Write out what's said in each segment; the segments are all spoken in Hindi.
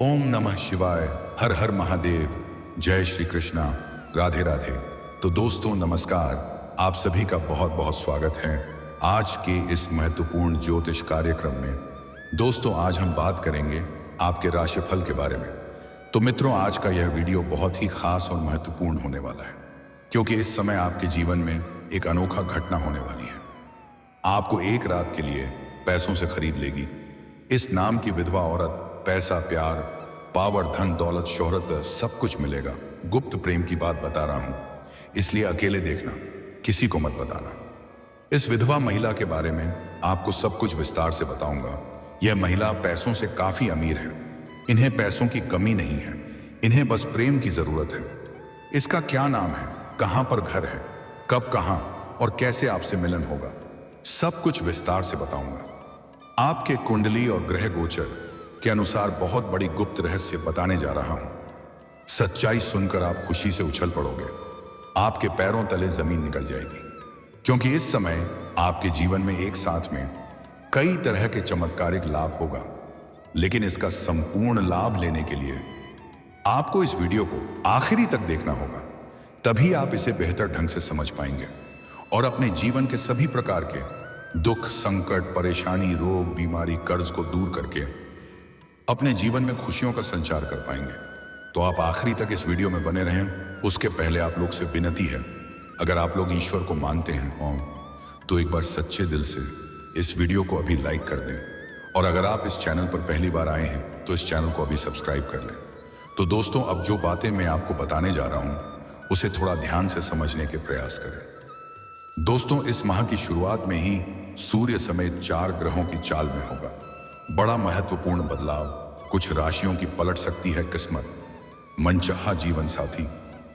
ओम नमः शिवाय। हर हर महादेव। जय श्री कृष्णा। राधे राधे। तो दोस्तों नमस्कार, आप सभी का बहुत बहुत स्वागत है आज के इस महत्वपूर्ण ज्योतिष कार्यक्रम में। दोस्तों आज हम बात करेंगे आपके राशिफल के बारे में। तो मित्रों आज का यह वीडियो बहुत ही खास और महत्वपूर्ण होने वाला है, क्योंकि इस समय आपके जीवन में एक अनोखा घटना होने वाली है। आपको एक रात के लिए पैसों से खरीद लेगी। इस नाम की विधवा औरत पैसा, प्यार, पावर, धन, दौलत, शोहरत सब कुछ मिलेगा। गुप्त प्रेम की बात बता रहा हूं, इसलिए अकेले देखना, किसी को मत बताना। इस विधवा महिला के बारे में आपको सब कुछ विस्तार से बताऊंगा। यह महिला पैसों से काफी अमीर है। इन्हें पैसों की कमी नहीं है, इन्हें बस प्रेम की जरूरत है। इसका क्या नाम है, कहां पर घर है, कब, कहां और कैसे आपसे मिलन होगा, सब कुछ विस्तार से बताऊंगा। आपके कुंडली और ग्रह गोचर के अनुसार बहुत बड़ी गुप्त रहस्य बताने जा रहा हूं। सच्चाई सुनकर आप खुशी से उछल पड़ोगे, आपके पैरों तले जमीन निकल जाएगी, क्योंकि इस समय आपके जीवन में एक साथ में कई तरह के चमत्कारिक लाभ होगा। लेकिन इसका संपूर्ण लाभ लेने के लिए आपको इस वीडियो को आखिरी तक देखना होगा, तभी आप इसे बेहतर ढंग से समझ पाएंगे और अपने जीवन के सभी प्रकार के दुख, संकट, परेशानी, रोग, बीमारी, कर्ज को दूर करके अपने जीवन में खुशियों का संचार कर पाएंगे। तो आप आखिरी तक इस वीडियो में बने रहें। उसके पहले आप लोग से विनती है, अगर आप लोग ईश्वर को मानते हैं ओम, तो एक बार सच्चे दिल से इस वीडियो को अभी लाइक कर दें। और अगर आप इस चैनल पर पहली बार आए हैं तो इस चैनल को अभी सब्सक्राइब कर लें। तो दोस्तों अब जो बातें मैं आपको बताने जा रहा हूं उसे थोड़ा ध्यान से समझने के प्रयास करें। दोस्तों इस माह की शुरुआत में ही सूर्य समेत 4 ग्रहों की चाल में होगा बड़ा महत्वपूर्ण बदलाव। कुछ राशियों की पलट सकती है किस्मत। मनचाहा जीवन साथी,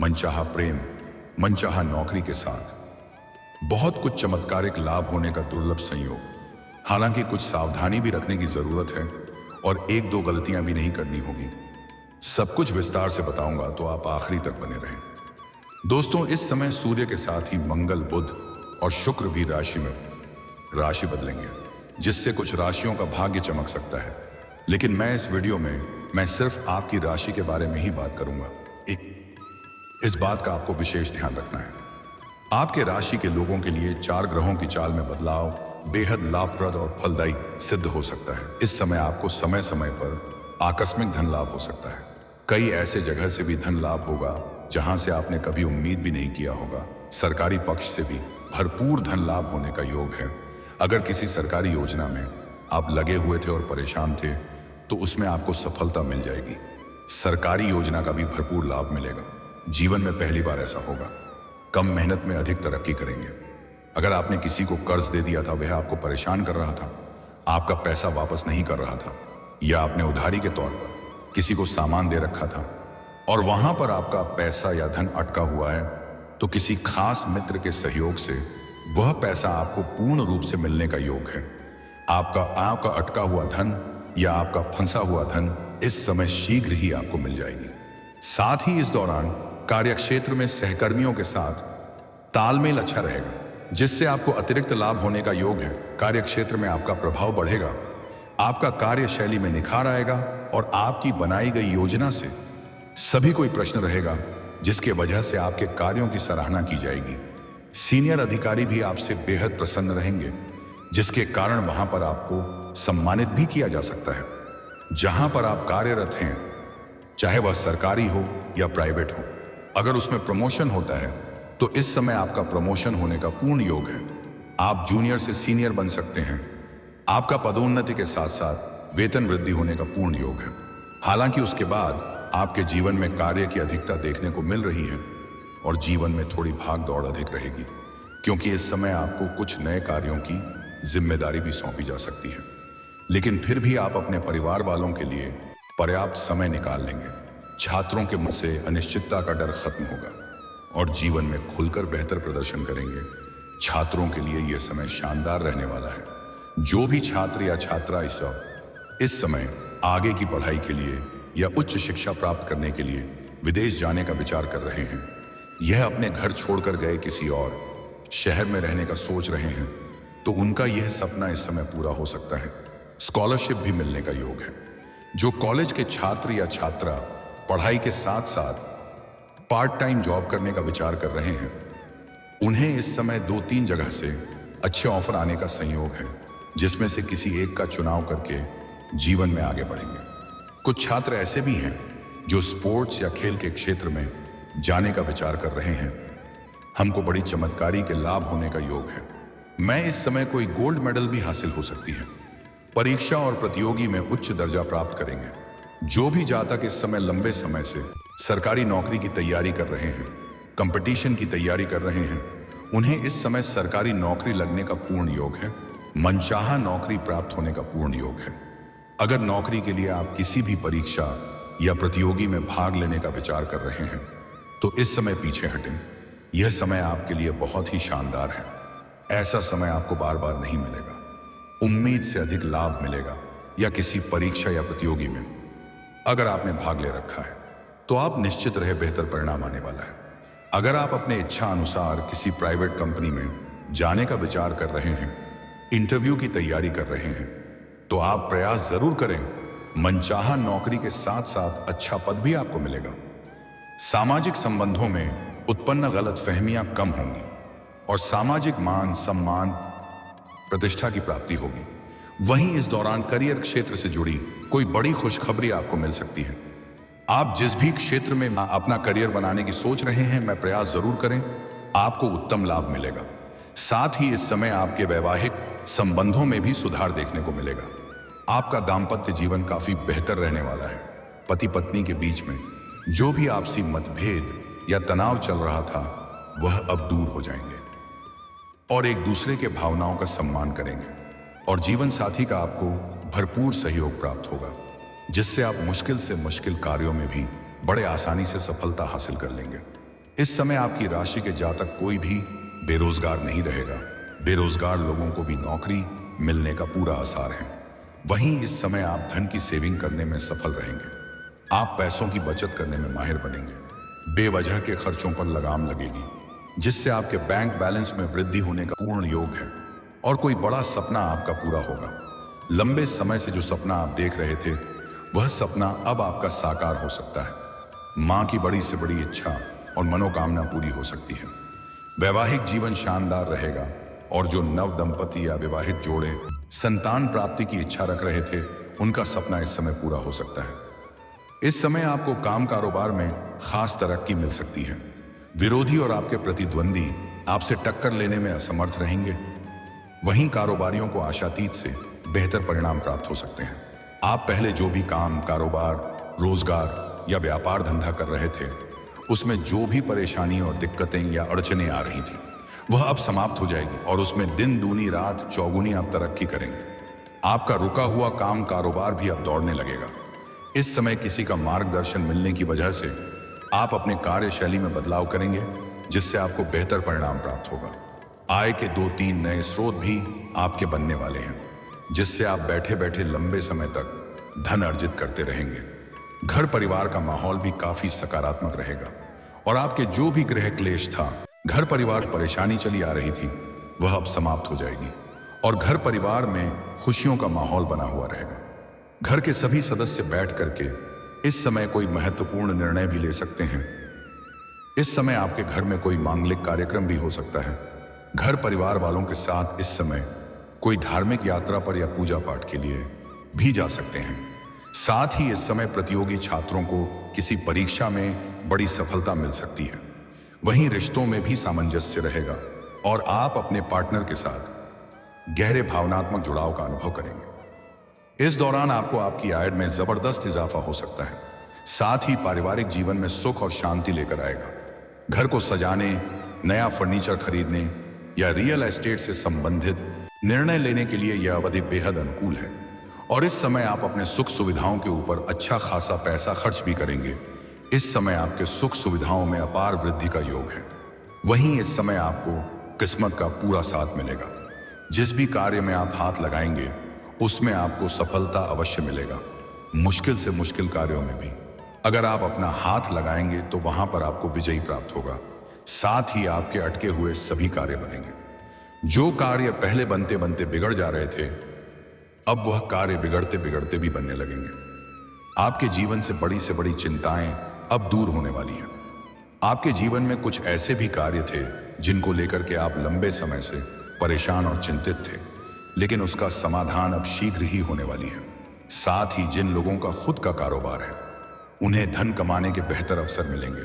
मनचाहा प्रेम, मनचाहा नौकरी के साथ बहुत कुछ चमत्कारिक लाभ होने का दुर्लभ संयोग। हालांकि कुछ सावधानी भी रखने की जरूरत है और 1-2 गलतियां भी नहीं करनी होगी। सब कुछ विस्तार से बताऊंगा, तो आप आखिरी तक बने रहें। दोस्तों इस समय सूर्य के साथ ही मंगल, बुध और शुक्र भी राशि बदलेंगे, जिससे कुछ राशियों का भाग्य चमक सकता है। लेकिन मैं इस वीडियो में सिर्फ आपकी राशि के बारे में ही बात करूंगा। इस बात का आपको विशेष ध्यान रखना है, आपके राशि के लोगों के लिए 4 ग्रहों की चाल में बदलाव बेहद लाभप्रद और फलदायी सिद्ध हो सकता है। इस समय आपको समय समय पर आकस्मिक धन लाभ हो सकता है। कई ऐसे जगह से भी धन लाभ होगा जहां से आपने कभी उम्मीद भी नहीं किया होगा। सरकारी पक्ष से भी भरपूर धन लाभ होने का योग है। अगर किसी सरकारी योजना में आप लगे हुए थे और परेशान थे तो उसमें आपको सफलता मिल जाएगी। सरकारी योजना का भी भरपूर लाभ मिलेगा। जीवन में पहली बार ऐसा होगा। कम मेहनत में अधिक तरक्की करेंगे। अगर आपने किसी को कर्ज दे दिया था, वह आपको परेशान कर रहा था, आपका पैसा वापस नहीं कर रहा था, या आपने उधारी के तौर पर किसी को सामान दे रखा था और वहां पर आपका पैसा या धन अटका हुआ है, तो किसी खास मित्र के सहयोग से वह पैसा आपको पूर्ण रूप से मिलने का योग है। आपका अटका हुआ धन या आपका फंसा हुआ धन इस समय शीघ्र ही आपको मिल जाएगी। साथ ही इस दौरान कार्यक्षेत्र में सहकर्मियों के साथ तालमेल अच्छा रहेगा, जिससे आपको अतिरिक्त लाभ होने का योग है। कार्यक्षेत्र में आपका प्रभाव बढ़ेगा, आपका कार्यशैली में निखार आएगा और आपकी बनाई गई योजना से सभी कोई प्रश्न रहेगा, जिसके वजह से आपके कार्यों की सराहना की जाएगी। सीनियर अधिकारी भी आपसे बेहद प्रसन्न रहेंगे, जिसके कारण वहां पर आपको सम्मानित भी किया जा सकता है। जहां पर आप कार्यरत हैं, चाहे वह सरकारी हो या प्राइवेट हो, अगर उसमें प्रमोशन होता है तो इस समय आपका प्रमोशन होने का पूर्ण योग है। आप जूनियर से सीनियर बन सकते हैं। आपका पदोन्नति के साथ साथ वेतन वृद्धि होने का पूर्ण योग है। हालांकि उसके बाद आपके जीवन में कार्य की अधिकता देखने को मिल रही है और जीवन में थोड़ी भाग दौड़ अधिक रहेगी, क्योंकि इस समय आपको कुछ नए कार्यों की जिम्मेदारी भी सौंपी जा सकती है। लेकिन फिर भी आप अपने परिवार वालों के लिए पर्याप्त समय निकाल लेंगे। छात्रों के मन से अनिश्चितता का डर खत्म होगा और जीवन में खुलकर बेहतर प्रदर्शन करेंगे। छात्रों के लिए यह समय शानदार रहने वाला है। जो भी छात्र या छात्रा इस समय आगे की पढ़ाई के लिए या उच्च शिक्षा प्राप्त करने के लिए विदेश जाने का विचार कर रहे हैं, यह अपने घर छोड़कर गए किसी और शहर में रहने का सोच रहे हैं, तो उनका यह सपना इस समय पूरा हो सकता है। स्कॉलरशिप भी मिलने का योग है। जो कॉलेज के छात्र या छात्रा पढ़ाई के साथ साथ पार्ट टाइम जॉब करने का विचार कर रहे हैं, उन्हें इस समय 2-3 जगह से अच्छे ऑफर आने का संयोग है, जिसमें से किसी एक का चुनाव करके जीवन में आगे बढ़ेंगे। कुछ छात्र ऐसे भी हैं जो स्पोर्ट्स या खेल के क्षेत्र में जाने का विचार कर रहे हैं। हमको बड़ी चमत्कारी के लाभ होने का योग है। मैं इस समय कोई गोल्ड मेडल भी हासिल हो सकती है। परीक्षा और प्रतियोगी में उच्च दर्जा प्राप्त करेंगे। जो भी जातक इस समय लंबे समय से सरकारी नौकरी की तैयारी कर रहे हैं, कंपटीशन की तैयारी कर रहे हैं, उन्हें इस समय सरकारी नौकरी लगने का पूर्ण योग है। मनचाहा नौकरी प्राप्त होने का पूर्ण योग है। अगर नौकरी के लिए आप किसी भी परीक्षा या प्रतियोगी में भाग लेने का विचार कर रहे हैं, तो इस समय पीछे हटें। यह समय आपके लिए बहुत ही शानदार है। ऐसा समय आपको बार बार नहीं मिलेगा। उम्मीद से अधिक लाभ मिलेगा या किसी परीक्षा या प्रतियोगी में अगर आपने भाग ले रखा है, तो आप निश्चित रहे बेहतर परिणाम आने वाला है। अगर आप अपने इच्छा अनुसार किसी प्राइवेट कंपनी में जाने का विचार कर रहे हैं, इंटरव्यू की तैयारी कर रहे हैं, तो आप प्रयास जरूर करें। मनचाहा नौकरी के साथ साथ अच्छा पद भी आपको मिलेगा। सामाजिक संबंधों में उत्पन्न गलतफहमियां कम होंगी और सामाजिक मान सम्मान प्रतिष्ठा की प्राप्ति होगी। वहीं इस दौरान करियर क्षेत्र से जुड़ी कोई बड़ी खुशखबरी आपको मिल सकती है। आप जिस भी क्षेत्र में अपना करियर बनाने की सोच रहे हैं, मैं प्रयास जरूर करें, आपको उत्तम लाभ मिलेगा। साथ ही इस समय आपके वैवाहिक संबंधों में भी सुधार देखने को मिलेगा। आपका दाम्पत्य जीवन काफी बेहतर रहने वाला है। पति पत्नी के बीच में जो भी आपसी मतभेद या तनाव चल रहा था, वह अब दूर हो जाएंगे और एक दूसरे के भावनाओं का सम्मान करेंगे और जीवन साथी का आपको भरपूर सहयोग प्राप्त होगा, जिससे आप मुश्किल से मुश्किल कार्यों में भी बड़े आसानी से सफलता हासिल कर लेंगे। इस समय आपकी राशि के जातक कोई भी बेरोजगार नहीं रहेगा। बेरोजगार लोगों को भी नौकरी मिलने का पूरा आसार है। वहीं इस समय आप धन की सेविंग करने में सफल रहेंगे। आप पैसों की बचत करने में माहिर बनेंगे। बेवजह के खर्चों पर लगाम लगेगी, जिससे आपके बैंक बैलेंस में वृद्धि होने का पूर्ण योग है और कोई बड़ा सपना आपका पूरा होगा। लंबे समय से जो सपना आप देख रहे थे, वह सपना अब आपका साकार हो सकता है। मां की बड़ी से बड़ी इच्छा और मनोकामना पूरी हो सकती है। वैवाहिक जीवन शानदार रहेगा और जो नव दंपति या विवाहित जोड़े संतान प्राप्ति की इच्छा रख रहे थे, उनका सपना इस समय पूरा हो सकता है। इस समय आपको काम कारोबार में खास तरक्की मिल सकती है। विरोधी और आपके प्रतिद्वंदी आपसे टक्कर लेने में असमर्थ रहेंगे। वहीं कारोबारियों को आशातीत से बेहतर परिणाम प्राप्त हो सकते हैं। आप पहले जो भी काम कारोबार, रोजगार या व्यापार धंधा कर रहे थे, उसमें जो भी परेशानी और दिक्कतें या अड़चनें आ रही थी, वह अब समाप्त हो जाएगी और उसमें दिन दूनी रात चौगुनी आप तरक्की करेंगे। आपका रुका हुआ काम कारोबार भी अब दौड़ने लगेगा। इस समय किसी का मार्गदर्शन मिलने की वजह से आप अपने कार्यशैली में बदलाव करेंगे, जिससे आपको बेहतर परिणाम प्राप्त होगा। आय के 2-3 नए स्रोत भी आपके बनने वाले हैं, जिससे आप बैठे बैठे लंबे समय तक धन अर्जित करते रहेंगे। घर परिवार का माहौल भी काफी सकारात्मक रहेगा और आपके जो भी गृह क्लेश था, घर परिवार परेशानी चली आ रही थी, वह अब समाप्त हो जाएगी और घर परिवार में खुशियों का माहौल बना हुआ रहेगा। घर के सभी सदस्य बैठ करके इस समय कोई महत्वपूर्ण निर्णय भी ले सकते हैं। इस समय आपके घर में कोई मांगलिक कार्यक्रम भी हो सकता है। घर परिवार वालों के साथ इस समय कोई धार्मिक यात्रा पर या पूजा पाठ के लिए भी जा सकते हैं। साथ ही इस समय प्रतियोगी छात्रों को किसी परीक्षा में बड़ी सफलता मिल सकती है। वहीं रिश्तों में भी सामंजस्य रहेगा और आप अपने पार्टनर के साथ गहरे भावनात्मक जुड़ाव का अनुभव करेंगे। इस दौरान आपको आपकी आय में जबरदस्त इजाफा हो सकता है। साथ ही पारिवारिक जीवन में सुख और शांति लेकर आएगा। घर को सजाने, नया फर्नीचर खरीदने या रियल एस्टेट से संबंधित निर्णय लेने के लिए यह अवधि बेहद अनुकूल है और इस समय आप अपने सुख सुविधाओं के ऊपर अच्छा खासा पैसा खर्च भी करेंगे। इस समय आपके सुख सुविधाओं में अपार वृद्धि का योग है। वहीं इस समय आपको किस्मत का पूरा साथ मिलेगा। जिस भी कार्य में आप हाथ लगाएंगे, उसमें आपको सफलता अवश्य मिलेगा। मुश्किल से मुश्किल कार्यों में भी अगर आप अपना हाथ लगाएंगे, तो वहां पर आपको विजयी प्राप्त होगा। साथ ही आपके अटके हुए सभी कार्य बनेंगे। जो कार्य पहले बनते बनते बिगड़ जा रहे थे, अब वह कार्य बिगड़ते बिगड़ते भी बनने लगेंगे। आपके जीवन से बड़ी चिंताएं अब दूर होने वाली हैं। आपके जीवन में कुछ ऐसे भी कार्य थे जिनको लेकर के आप लंबे समय से परेशान और चिंतित थे, लेकिन उसका समाधान अब शीघ्र ही होने वाली है। साथ ही जिन लोगों का खुद का कारोबार है उन्हें धन कमाने के बेहतर अवसर मिलेंगे,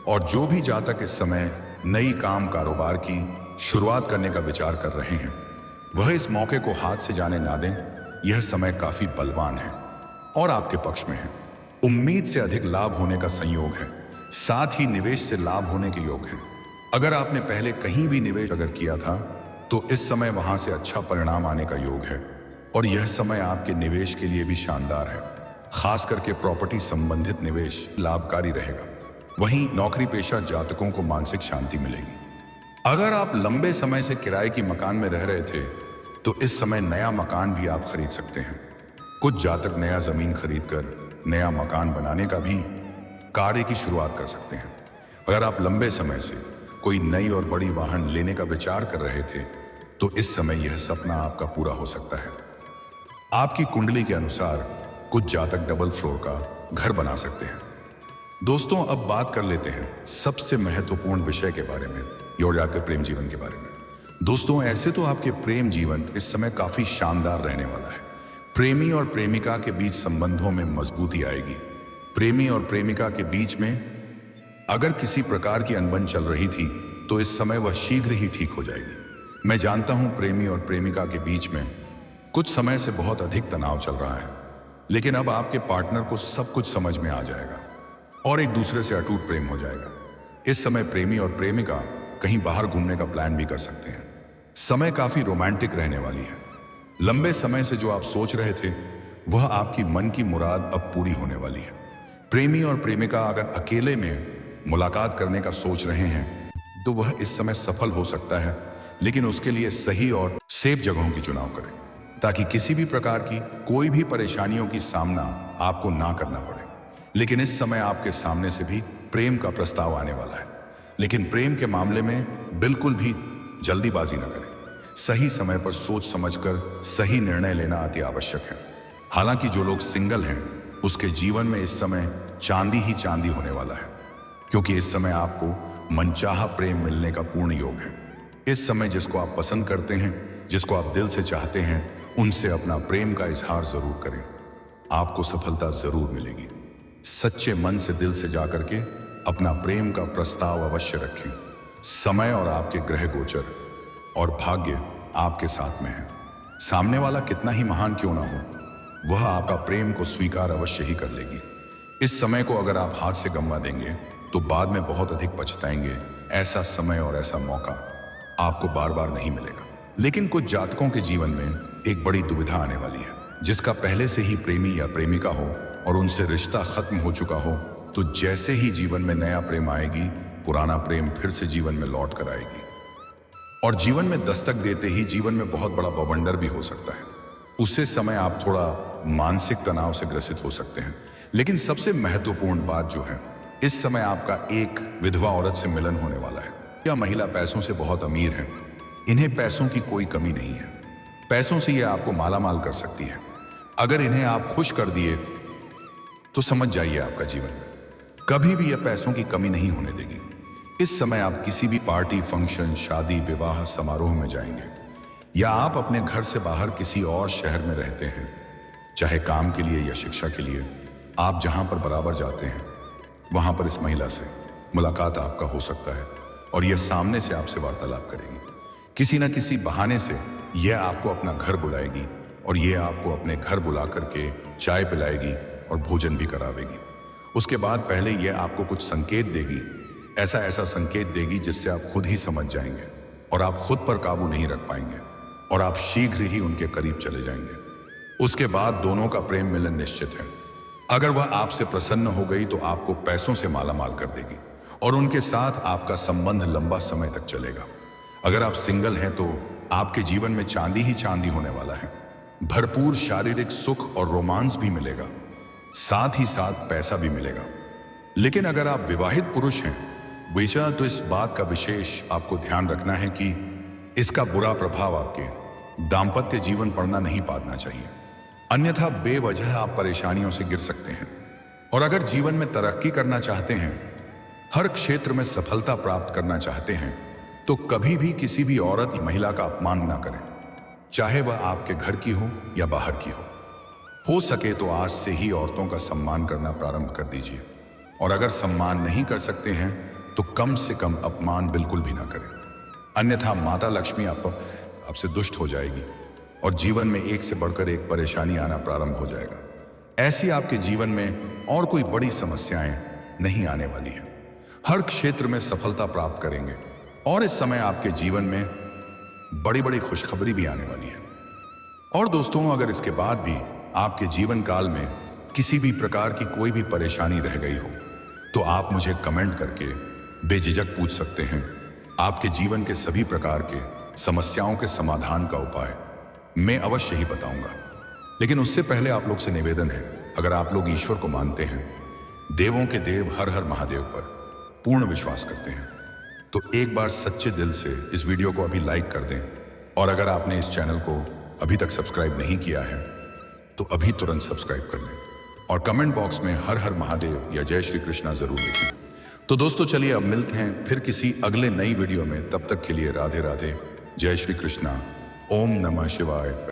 और जो भी जातक इस समय नई काम कारोबार की शुरुआत करने का विचार कर रहे हैं वह इस मौके को हाथ से जाने ना दें। यह समय काफी बलवान है और आपके पक्ष में है। उम्मीद से अधिक लाभ होने का संयोग है, साथ ही निवेश से लाभ होने के योग है। अगर आपने पहले कहीं भी निवेश अगर किया था तो इस समय वहां से अच्छा परिणाम आने का योग है, और यह समय आपके निवेश के लिए भी शानदार है। खास करके प्रॉपर्टी संबंधित निवेश लाभकारी रहेगा। वहीं नौकरी पेशा जातकों को मानसिक शांति मिलेगी। अगर आप लंबे समय से किराए की मकान में रह रहे थे तो इस समय नया मकान भी आप खरीद सकते हैं। कुछ जातक नया जमीन खरीदकर नया मकान बनाने का भी कार्य की शुरुआत कर सकते हैं। अगर आप लंबे समय से कोई नई और बड़ी वाहन लेने का विचार कर रहे थे तो इस समय यह सपना आपका पूरा हो सकता है। आपकी कुंडली के अनुसार कुछ जातक डबल फ्लोर का घर बना सकते हैं। दोस्तों, अब बात कर लेते हैं सबसे महत्वपूर्ण विषय के बारे में, और आपके प्रेम जीवन के बारे में। दोस्तों, ऐसे तो आपके प्रेम जीवन इस समय काफी शानदार रहने वाला है। प्रेमी और प्रेमिका के बीच संबंधों में मजबूती आएगी। प्रेमी और प्रेमिका के बीच में अगर किसी प्रकार की अनबन चल रही थी तो इस समय वह शीघ्र ही ठीक हो जाएगी। मैं जानता हूं प्रेमी और प्रेमिका के बीच में कुछ समय से बहुत अधिक तनाव चल रहा है, लेकिन अब आपके पार्टनर को सब कुछ समझ में आ जाएगा और एक दूसरे से अटूट प्रेम हो जाएगा। इस समय प्रेमी और प्रेमिका कहीं बाहर घूमने का प्लान भी कर सकते हैं। समय काफी रोमांटिक रहने वाली है। लंबे समय से जो आप सोच रहे थे वह आपकी मन की मुराद अब पूरी होने वाली है। प्रेमी और प्रेमिका अगर अकेले में मुलाकात करने का सोच रहे हैं तो वह इस समय सफल हो सकता है, लेकिन उसके लिए सही और सेफ जगहों की चुनाव करें ताकि किसी भी प्रकार की कोई भी परेशानियों की सामना आपको ना करना पड़े। लेकिन इस समय आपके सामने से भी प्रेम का प्रस्ताव आने वाला है, लेकिन प्रेम के मामले में बिल्कुल भी जल्दीबाजी न करें। सही समय पर सोच समझकर सही निर्णय लेना अति आवश्यक है। हालांकि जो लोग सिंगल हैं उसके जीवन में इस समय चांदी ही चांदी होने वाला है, क्योंकि इस समय आपको मनचाहा प्रेम मिलने का पूर्ण योग है। इस समय जिसको आप पसंद करते हैं, जिसको आप दिल से चाहते हैं, उनसे अपना प्रेम का इजहार जरूर करें। आपको सफलता जरूर मिलेगी। सच्चे मन से दिल से जाकर के अपना प्रेम का प्रस्ताव अवश्य रखें। समय और आपके ग्रह गोचर और भाग्य आपके साथ में है। सामने वाला कितना ही महान क्यों ना हो, वह आपका प्रेम को स्वीकार अवश्य ही कर लेगी। इस समय को अगर आप हाथ से गंवा देंगे तो बाद में बहुत अधिक पछताएंगे। ऐसा समय और ऐसा मौका आपको बार बार नहीं मिलेगा। लेकिन कुछ जातकों के जीवन में एक बड़ी दुविधा आने वाली है, जिसका पहले से ही प्रेमी या प्रेमिका हो और उनसे रिश्ता खत्म हो चुका हो, तो जैसे ही जीवन में नया प्रेम आएगी, पुराना प्रेम फिर से जीवन में लौट कर आएगी और जीवन में दस्तक देते ही जीवन में बहुत बड़ा बवंडर भी हो सकता है। उसी समय आप थोड़ा मानसिक तनाव से ग्रसित हो सकते हैं। लेकिन सबसे महत्वपूर्ण बात जो है, इस समय आपका एक विधवा औरत से मिलन होने वाला है। यह महिला पैसों से बहुत अमीर है। इन्हें पैसों की कोई कमी नहीं है। पैसों से यह आपको मालामाल कर सकती है। अगर इन्हें आप खुश कर दिए तो समझ जाइए आपका जीवन में कभी भी यह पैसों की कमी नहीं होने देगी। इस समय आप किसी भी पार्टी, फंक्शन, शादी, विवाह समारोह में जाएंगे, या आप अपने घर से बाहर किसी और शहर में रहते हैं, चाहे काम के लिए या शिक्षा के लिए, आप जहां पर बराबर जाते हैं वहां पर इस महिला से मुलाकात आपका हो सकता है और यह सामने से आपसे वार्तालाप करेगी। किसी न किसी बहाने से यह आपको अपना घर बुलाएगी और यह आपको अपने घर बुला करके चाय पिलाएगी और भोजन भी करावेगी। उसके बाद पहले यह आपको कुछ संकेत देगी, ऐसा संकेत देगी जिससे आप खुद ही समझ जाएंगे और आप खुद पर काबू नहीं रख पाएंगे और आप शीघ्र ही उनके करीब चले जाएंगे। उसके बाद दोनों का प्रेम मिलन निश्चित है। अगर वह आपसे प्रसन्न हो गई तो आपको पैसों से मालामाल कर देगी और उनके साथ आपका संबंध लंबा समय तक चलेगा। अगर आप सिंगल हैं तो आपके जीवन में चांदी ही चांदी होने वाला है। भरपूर शारीरिक सुख और रोमांस भी मिलेगा, साथ ही साथ पैसा भी मिलेगा। लेकिन अगर आप विवाहित पुरुष हैं बेशक, तो इस बात का विशेष आपको ध्यान रखना है कि इसका बुरा प्रभाव आपके दाम्पत्य जीवन पर नहीं पड़ना चाहिए। अन्यथा बेवजह आप परेशानियों से गिर सकते हैं। और अगर जीवन में तरक्की करना चाहते हैं, हर क्षेत्र में सफलता प्राप्त करना चाहते हैं, तो कभी भी किसी भी औरत या महिला का अपमान ना करें, चाहे वह आपके घर की हो या बाहर की हो सके तो आज से ही औरतों का सम्मान करना प्रारंभ कर दीजिए। और अगर सम्मान नहीं कर सकते हैं तो कम से कम अपमान बिल्कुल भी ना करें, अन्यथा माता लक्ष्मी आपसे दुष्ट हो जाएगी और जीवन में एक से बढ़कर एक परेशानी आना प्रारंभ हो जाएगा। ऐसी आपके जीवन में और कोई बड़ी समस्याएं नहीं आने वाली हैं। हर क्षेत्र में सफलता प्राप्त करेंगे और इस समय आपके जीवन में बड़ी बड़ी खुशखबरी भी आने वाली है। और दोस्तों, अगर इसके बाद भी आपके जीवन काल में किसी भी प्रकार की कोई भी परेशानी रह गई हो तो आप मुझे कमेंट करके बेझिझक पूछ सकते हैं। आपके जीवन के सभी प्रकार के समस्याओं के समाधान का उपाय मैं अवश्य ही बताऊंगा। लेकिन उससे पहले आप लोग से निवेदन है, अगर आप लोग ईश्वर को मानते हैं, देवों के देव हर हर महादेव पर पूर्ण विश्वास करते हैं, तो एक बार सच्चे दिल से इस वीडियो को अभी लाइक कर दें। और अगर आपने इस चैनल को अभी तक सब्सक्राइब नहीं किया है तो अभी तुरंत सब्सक्राइब कर लें और कमेंट बॉक्स में हर हर महादेव या जय श्री कृष्णा जरूर लिखें। तो दोस्तों चलिए अब मिलते हैं फिर किसी अगले नई वीडियो में। तब तक के लिए राधे राधे, जय श्री कृष्णा, ओम नमः शिवाय।